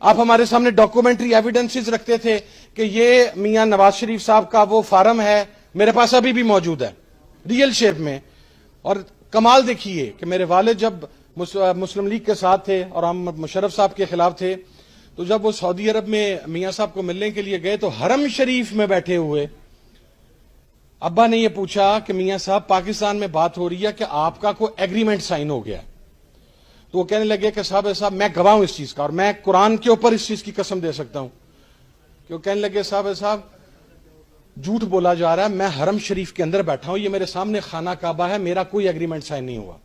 آپ ہمارے سامنے ڈاکومنٹری ایویڈنسز رکھتے تھے کہ یہ میاں نواز شریف صاحب کا وہ فارم ہے، میرے پاس ابھی بھی موجود ہے ریئل شیپ میں. اور کمال دیکھیے کہ میرے والد جب مسلم لیگ کے ساتھ تھے اور ہم مشرف صاحب کے خلاف تھے، تو جب وہ سعودی عرب میں میاں صاحب کو ملنے کے لیے گئے تو حرم شریف میں بیٹھے ہوئے ابا نے یہ پوچھا کہ میاں صاحب پاکستان میں بات ہو رہی ہے کہ آپ کا کوئی ایگریمنٹ سائن ہو گیا. تو وہ کہنے لگے کہ صاحب میں گواہ ہوں اس چیز کا، اور میں قرآن کے اوپر اس چیز کی قسم دے سکتا ہوں. کہ وہ کہنے لگے صاحب جھوٹ بولا جا رہا ہے، میں حرم شریف کے اندر بیٹھا ہوں، یہ میرے سامنے خانہ کعبہ ہے، میرا کوئی ایگریمنٹ سائن نہیں ہوا.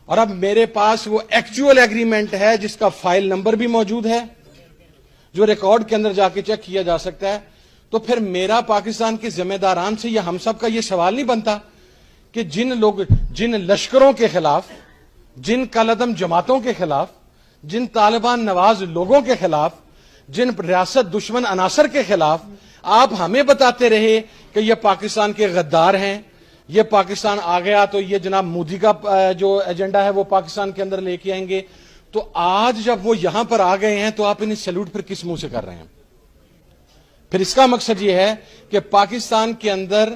اور اب میرے پاس وہ ایکچوئل ایگریمنٹ ہے جس کا فائل نمبر بھی موجود ہے، جو ریکارڈ کے اندر جا کے چیک کیا جا سکتا ہے. تو پھر میرا پاکستان کے ذمہ داران سے یا ہم سب کا یہ سوال نہیں بنتا کہ جن لشکروں کے خلاف، جن کالعدم جماعتوں کے خلاف، جن طالبان نواز لوگوں کے خلاف، جن ریاست دشمن عناصر کے خلاف آپ ہمیں بتاتے رہے کہ یہ پاکستان کے غدار ہیں، یہ پاکستان آ گیا تو یہ جناب مودی کا جو ایجنڈا ہے وہ پاکستان کے اندر لے کے آئیں گے، تو آج جب وہ یہاں پر آ گئے ہیں تو آپ انہیں سیلوٹ پھر کس منہ سے کر رہے ہیں؟ پھر اس کا مقصد یہ ہے کہ پاکستان کے اندر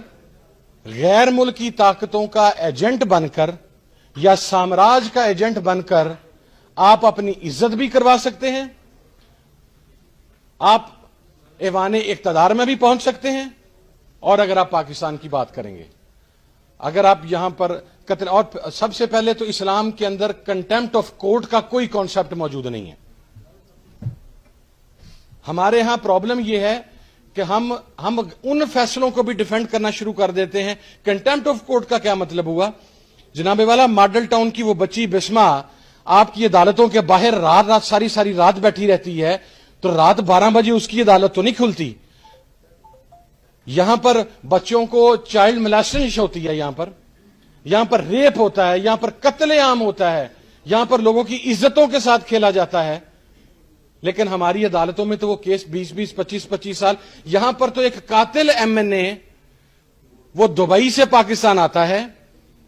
غیر ملکی طاقتوں کا ایجنٹ بن کر یا سامراج کا ایجنٹ بن کر آپ اپنی عزت بھی کروا سکتے ہیں، آپ ایوان اقتدار میں بھی پہنچ سکتے ہیں. اور اگر آپ پاکستان کی بات کریں گے، اگر آپ یہاں پر قتل، اور سب سے پہلے تو اسلام کے اندر کنٹیمپٹ آف کورٹ کا کوئی کانسیپٹ موجود نہیں ہے. ہمارے ہاں پرابلم یہ ہے کہ ہم ان فیصلوں کو بھی ڈیفینڈ کرنا شروع کر دیتے ہیں. کنٹیمپٹ آف کورٹ کا کیا مطلب ہوا؟ جناب والا ماڈل ٹاؤن کی وہ بچی بسما آپ کی عدالتوں کے باہر رات ساری رات بیٹھی رہتی ہے، تو رات 12 بجے اس کی عدالت تو نہیں کھلتی. یہاں پر بچوں کو چائلڈ ملاسٹیشن ہوتی ہے، یہاں پر ریپ ہوتا ہے، یہاں پر قتل عام ہوتا ہے، یہاں پر لوگوں کی عزتوں کے ساتھ کھیلا جاتا ہے. لیکن ہماری عدالتوں میں تو وہ کیس 20 25 سال. یہاں پر تو ایک قاتل ایم این اے وہ دبئی سے پاکستان آتا ہے،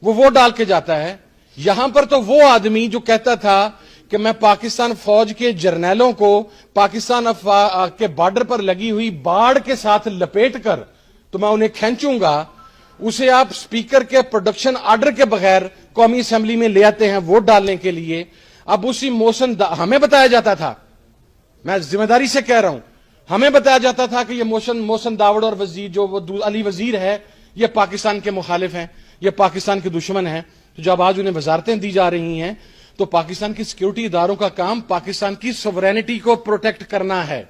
وہ ووٹ ڈال کے جاتا ہے. یہاں پر تو وہ آدمی جو کہتا تھا کہ میں پاکستان فوج کے جرنیلوں کو پاکستان کے بارڈر پر لگی ہوئی باڑ کے ساتھ لپیٹ کر تو میں انہیں کھینچوں گا، اسے آپ سپیکر کے پروڈکشن آرڈر کے بغیر قومی اسمبلی میں لے آتے ہیں ووٹ ڈالنے کے لیے. اب اسی موشن ہمیں بتایا جاتا تھا، میں ذمہ داری سے کہہ رہا ہوں، ہمیں بتایا جاتا تھا کہ یہ موشن داوڑ اور وزیر جو علی وزیر ہے یہ پاکستان کے مخالف ہیں، یہ پاکستان کے دشمن ہیں. تو جب آج انہیں وزارتیں دی جا رہی ہیں تو پاکستان کی سیکیورٹی اداروں کا کام پاکستان کی سوورینٹی کو پروٹیکٹ کرنا ہے.